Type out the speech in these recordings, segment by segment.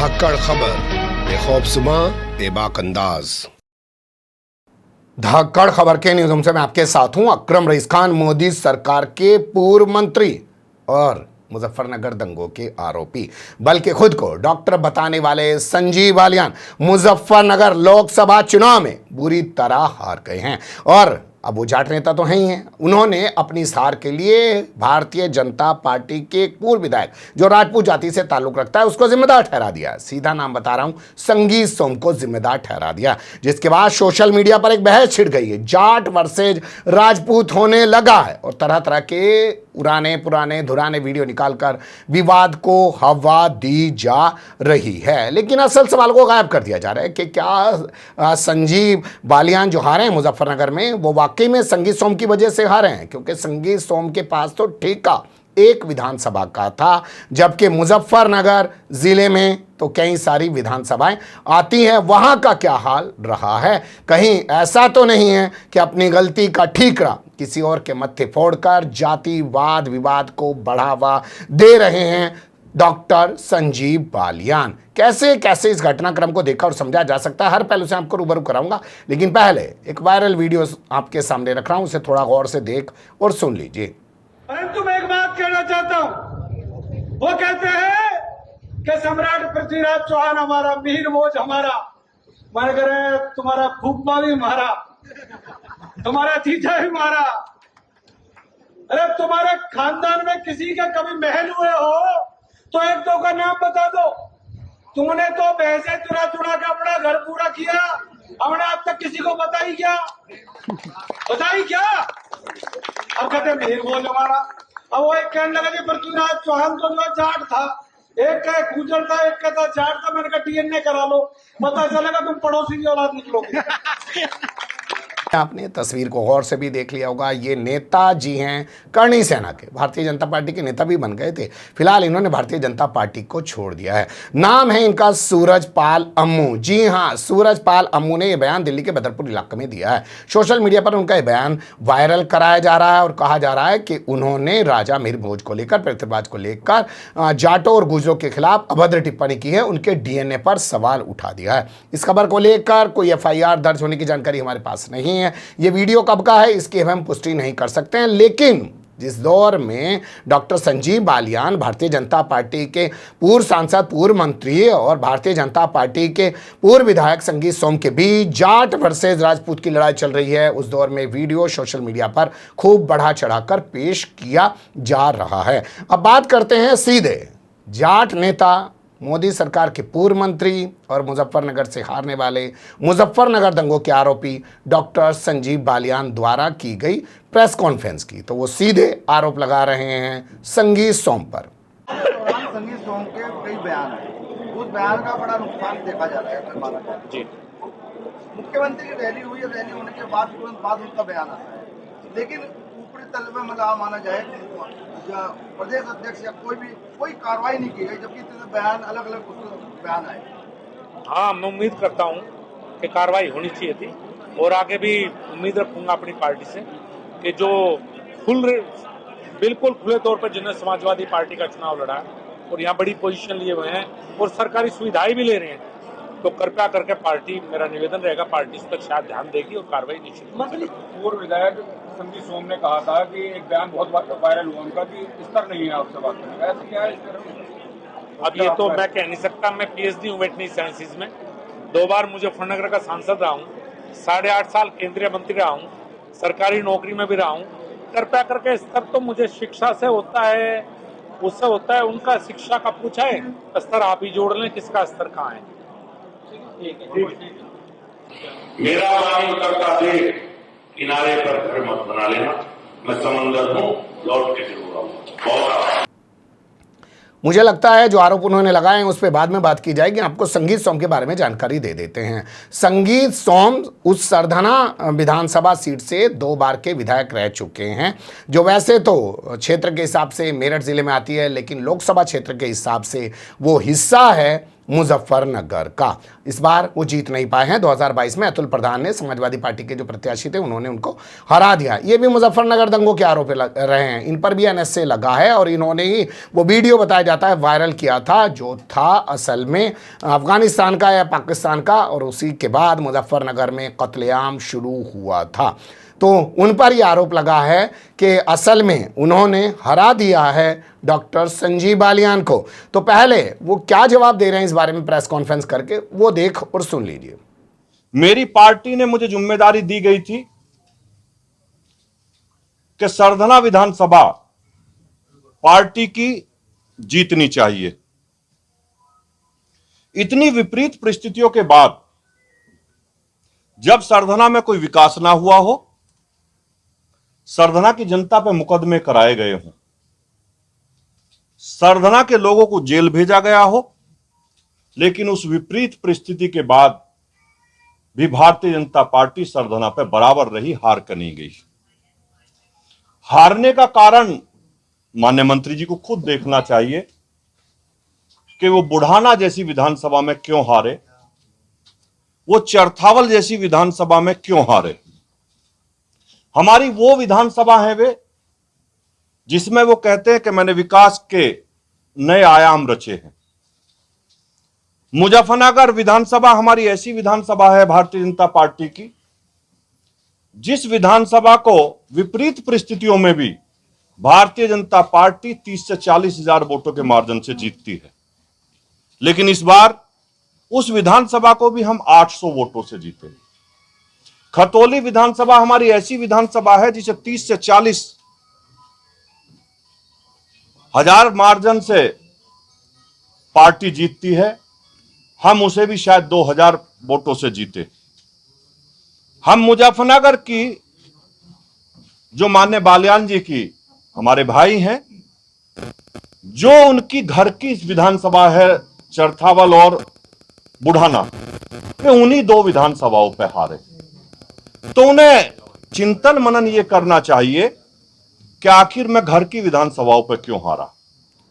धाकड़ खबर, बेखौफजुमा बेबाक अंदाज। धाकड़ खबर के न्यूज़ रूम से मैं आपके साथ हूं अकरम रईस खान। मोदी सरकार के पूर्व मंत्री और मुजफ्फरनगर दंगों के आरोपी, बल्कि खुद को डॉक्टर बताने वाले संजीव बालियान मुजफ्फरनगर लोकसभा चुनाव में बुरी तरह हार गए हैं। और अब वो जाट नेता तो हैं ही हैं, उन्होंने अपनी इस हार के लिए भारतीय जनता पार्टी के एक पूर्व विधायक जो राजपूत जाति से ताल्लुक रखता है उसको जिम्मेदार ठहरा दिया। सीधा नाम बता रहा हूं, संगीत सोम को जिम्मेदार ठहरा दिया, जिसके बाद सोशल मीडिया पर एक बहस छिड़ गई है। जाट वर्सेज राजपूत होने लगा है और तरह तरह के पुराने धुराने वीडियो निकालकर विवाद को हवा दी जा रही है। लेकिन असल सवाल को गायब कर दिया जा रहा है कि क्या संजीव बालियान जो हारे हैं मुजफ्फरनगर में वो वाकई में संगीत सोम की वजह से हारे हैं, क्योंकि संगीत सोम के पास तो ठेका एक विधानसभा का था, जबकि मुजफ्फरनगर जिले में तो कई सारी विधानसभाएं आती हैं। वहां का क्या हाल रहा है? कहीं ऐसा तो नहीं है कि अपनी गलती का ठीकरा किसी और के मत्थे फोड़कर जातिवाद विवाद को बढ़ावा दे रहे हैं डॉक्टर संजीव बालियान? कैसे कैसे इस घटनाक्रम को देखा और समझा जा सकता है, हर पहलू से आपको रूबरू कराऊंगा। लेकिन पहले एक वायरल वीडियो आपके सामने रख रहा हूं, उसे थोड़ा गौर से देख और सुन लीजिए। परंतु मैं एक बात कहना चाहता हूं, वो कहते हैं कि सम्राट पृथ्वीराज चौहान हमारा, मिहिर भोज हमारा, मन करे तुम्हारा फूफा भी हमारा, तुम्हारा जीजा भी हमारा। अरे तुम्हारे खानदान में किसी के कभी महल हुए हो तो एक दो का नाम बता दो। तुमने तो भैंसे चुरा चुरा के अपना घर पूरा किया, हमने अब तक किसी को बताई क्या? अब कहते मिहिर भोज हमारा। अब वो एक कहने लगा जी पृथ्वीराज चौहान तो जो जाट था, एक का गुजर था, एक का था जाट था। मैंने कहा डीएनए करा लो, पता चलेगा तुम पड़ोसी की औलाद निकलोगे। आपने तस्वीर को गौर से भी देख लिया होगा, ये नेता जी हैं करणी सेना के, भारतीय जनता पार्टी के नेता भी बन गए थे। फिलहाल इन्होंने भारतीय जनता पार्टी को छोड़ दिया है। नाम है इनका सूरजपाल अम्मू। जी हाँ, सूरजपाल अम्मू ने यह बयान दिल्ली के बदरपुर इलाके में दिया है। सोशल मीडिया पर उनका यह बयान वायरल कराया जा रहा है और कहा जा रहा है कि उन्होंने राजा मिहिर भोज को लेकर, पृथ्वीराज को लेकर जाटों और गुजरों के खिलाफ अभद्र टिप्पणी की है, उनके डीएनए पर सवाल उठा दिया है। इस खबर को लेकर कोई एफआईआर दर्ज होने की जानकारी हमारे पास नहीं है। ये वीडियो कब का है इसकी हम पुष्टि नहीं कर सकते हैं। लेकिन जिस दौर में डॉक्टर संजीव बालियान भारतीय जनता पार्टी के पूर्व सांसद, पूर्व मंत्री और भारतीय जनता पार्टी के पूर्व विधायक संगीत सोम के बीच जाट वर्सेज राजपूत की लड़ाई चल रही है, उस दौर में वीडियो सोशल मीडिया पर खूब बढ़ा चढ़ाकर पेश किया जा रहा है। अब बात करते हैं सीधे जाट नेता, मोदी सरकार के पूर्व मंत्री और मुजफ्फरनगर से हारने वाले मुजफ्फरनगर दंगों के आरोपी डॉक्टर संजीव बालियान द्वारा की गई प्रेस कॉन्फ्रेंस की। तो वो सीधे आरोप लगा रहे हैं संगीत सोम पर। संगीत सोम के कई बयान है, उस बयान का बड़ा नुकसान देखा जा रहा है। माना जी, मुख्यमंत्री की रैली हुई है, रैली होने के बाद तुरंत बाद उनका बयान आता है, लेकिन ऊपरी तल में मतलब माना जाए प्रदेश अध्यक्ष या कोई कार्रवाई नहीं की गई, जबकि इतने बयान अलग अलग बयान आए। हाँ, मैं उम्मीद करता हूँ कि कार्रवाई होनी चाहिए थी और आगे भी उम्मीद रखूंगा अपनी पार्टी से कि जो बिल्कुल खुले तौर पर जिन्होंने समाजवादी पार्टी का चुनाव लड़ा है और यहाँ बड़ी पोजीशन लिए हुए हैं और सरकारी सुविधाएं भी ले रहे हैं, तो कृपया करके पार्टी, मेरा निवेदन रहेगा, पार्टी इस पर शायद ध्यान देगी और कार्रवाई निश्चित। पूर्व विधायक संगीत सोम ने कहा था कि एक बयान बहुत वायरल हुआ उनका कि स्तर नहीं है आपसे बात करने का, ऐसा क्या है? अब ये तो मैं कह नहीं सकता। मैं पीएचडी हूँ वेटनरी साइंसेज में, 2 बार मुजफ्फरनगर का सांसद रहा हूँ, 8.5 साल केंद्रीय मंत्री रहा हूँ, सरकारी नौकरी में भी रहा हूँ। कृपया करके स्तर तो मुझे शिक्षा से होता है, उससे होता है, उनका शिक्षा का पूछा है, स्तर आप ही जोड़ लें, किसका स्तर कहाँ है। मेरा पानी करता देख किनारे पर घर मत बना लेना, मैं समंदर हूँ, लौट के जरूर आऊंगा। मुझे लगता है जो आरोप उन्होंने लगाए हैं उस पर बाद में बात की जाएगी। आपको संगीत सोम के बारे में जानकारी दे देते हैं। संगीत सोम उस सरधना विधानसभा सीट से 2 बार के विधायक रह चुके हैं, जो वैसे तो क्षेत्र के हिसाब से मेरठ जिले में आती है, लेकिन लोकसभा क्षेत्र के हिसाब से वो हिस्सा है मुजफ्फरनगर का। इस बार वो जीत नहीं पाए हैं। 2022 में अतुल प्रधान ने समाजवादी पार्टी के जो प्रत्याशी थे उन्होंने उनको हरा दिया। ये भी मुजफ्फरनगर दंगों के आरोप रहे हैं, इन पर भी एनएसए लगा है और इन्होंने ही वो वीडियो बताया जाता है वायरल किया था जो था असल में अफगानिस्तान का या पाकिस्तान का, और उसी के बाद मुजफ्फरनगर में कत्लेआम शुरू हुआ था। तो उन पर यह आरोप लगा है कि असल में उन्होंने हरा दिया है डॉक्टर संजीव बालियान को। तो पहले वो क्या जवाब दे रहे हैं इस बारे में प्रेस कॉन्फ्रेंस करके, वो देख और सुन लीजिए। मेरी पार्टी ने मुझे जिम्मेदारी दी गई थी कि सरधना विधानसभा पार्टी की जीतनी चाहिए। इतनी विपरीत परिस्थितियों के बाद जब सरधना में कोई विकास ना हुआ हो, सरधना की जनता पे मुकदमे कराए गए हों, सरधना के लोगों को जेल भेजा गया हो, लेकिन उस विपरीत परिस्थिति के बाद भी भारतीय जनता पार्टी सरधना पे बराबर रही, हार कर नहीं गई। हारने का कारण माननीय मंत्री जी को खुद देखना चाहिए कि वो बुढ़ाना जैसी विधानसभा में क्यों हारे, वो चरथावल जैसी विधानसभा में क्यों हारे। हमारी वो विधानसभा है वे जिसमें वो कहते हैं कि मैंने विकास के नए आयाम रचे हैं। मुजफ्फरनगर विधानसभा हमारी ऐसी विधानसभा है भारतीय जनता पार्टी की जिस विधानसभा को विपरीत परिस्थितियों में भी भारतीय जनता पार्टी 30 से 40 हजार वोटों के मार्जिन से जीतती है। लेकिन इस बार उस विधानसभा को भी हम 800 वोटों से जीते। खतौली विधानसभा हमारी ऐसी विधानसभा है जिसे 30 से 40 हजार मार्जिन से पार्टी जीतती है, हम उसे भी शायद 2000 वोटों से जीते। हम मुजफ्फरनगर की जो माननीय बालियान जी की हमारे भाई हैं, जो उनकी घर की विधानसभा है चरथावल और बुढ़ाना, वे उन्हीं दो विधानसभाओं पे हारे। तो उन्हें चिंतन मनन ये करना चाहिए कि आखिर मैं घर की विधानसभाओं पर क्यों हारा।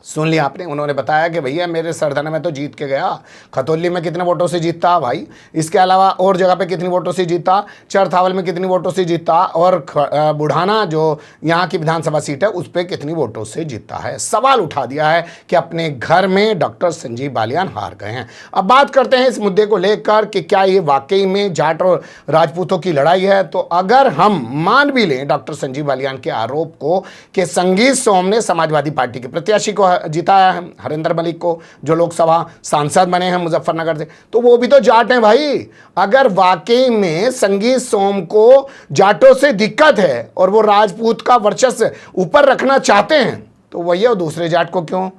सुन लिया आपने, उन्होंने बताया कि भैया मेरे सरधना में तो जीत के गया, खतौली में कितने वोटों से जीतता भाई, इसके अलावा और जगह पे कितनी वोटों से जीता, चरथावल में कितनी वोटों से जीता, और बुढ़ाना जो यहाँ की विधानसभा सीट है उस पर कितनी वोटों से जीता है। सवाल उठा दिया है कि अपने घर में डॉक्टर संजीव बालियान हार गए हैं। अब बात करते हैं इस मुद्दे को लेकर कि क्या ये वाकई में जाट और राजपूतों की लड़ाई है। तो अगर हम मान भी लें डॉक्टर संजीव बालियान के आरोप को कि संगीत सोम ने समाजवादी पार्टी के प्रत्याशी को जिताया है, हरिंदर मलिक को, जो लोकसभा सांसद बने हैं मुजफ्फरनगर से, तो वो भी तो जाट हैं भाई। अगर वाकई में संगीत सोम को जाटों से दिक्कत है और वो राजपूत का वर्चस्व ऊपर रखना चाहते हैं, तो वही दूसरे जाट को क्यों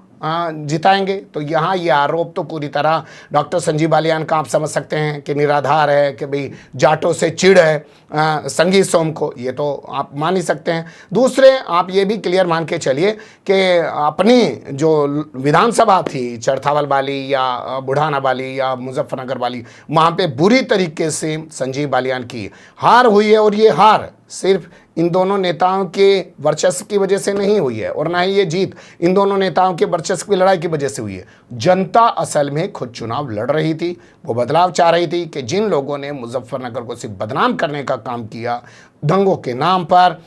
जिताएंगे। तो यहाँ ये आरोप तो पूरी तरह डॉक्टर संजीव बालियान का आप समझ सकते हैं कि निराधार है, कि भाई जाटों से चिढ़ है संगीत सोम को, ये तो आप मान ही सकते हैं। दूसरे आप ये भी क्लियर मान के चलिए कि अपनी जो विधानसभा थी चरथावल वाली या बुढ़ाना वाली या मुजफ्फरनगर वाली, वहाँ पे बुरी तरीके से संजीव बालियान की हार हुई है, और ये हार सिर्फ इन दोनों नेताओं के वर्चस्व की वजह से नहीं हुई है, और ना ही ये जीत इन दोनों नेताओं के वर्चस्व की लड़ाई की वजह से हुई है। जनता असल में खुद चुनाव लड़ रही थी, वो बदलाव चाह रही थी कि जिन लोगों ने मुजफ्फरनगर को सिर्फ बदनाम करने का काम किया दंगों के नाम पर,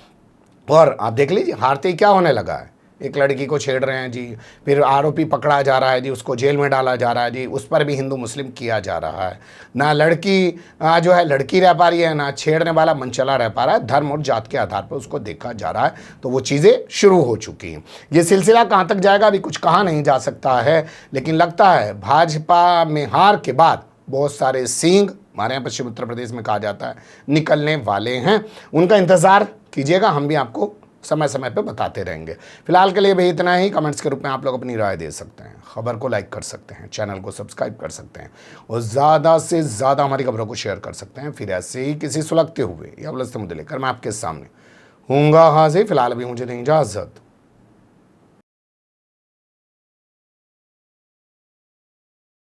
और आप देख लीजिए हारते ही क्या होने लगा है। एक लड़की को छेड़ रहे हैं जी, फिर आरोपी पकड़ा जा रहा है जी, उसको जेल में डाला जा रहा है जी, उस पर भी हिंदू मुस्लिम किया जा रहा है। ना लड़की जो है लड़की रह पा रही है, ना छेड़ने वाला मनचला रह पा रहा है, धर्म और जात के आधार पर उसको देखा जा रहा है। तो वो चीज़ें शुरू हो चुकी हैं। ये सिलसिला कहाँ तक जाएगा अभी कुछ कहा नहीं जा सकता है, लेकिन लगता है भाजपा में हार के बाद बहुत सारे सींग, हमारे यहाँ पश्चिम उत्तर प्रदेश में कहा जाता है, निकलने वाले हैं। उनका इंतज़ार कीजिएगा, हम भी आपको समय समय पे बताते रहेंगे। फिलहाल के लिए भी इतना ही। कमेंट्स के रूप में आप लोग अपनी राय दे सकते हैं, खबर को लाइक कर सकते हैं, चैनल को सब्सक्राइब कर सकते हैं, और ज़्यादा से ज़्यादा हमारी खबरों को शेयर कर सकते हैं। फिर ऐसे ही किसी सुलगते हुए या उलझते मुद्दे लेकर मैं आपके सामने हूँगा हाजिर। फिलहाल अभी मुझे दें इजाज़त।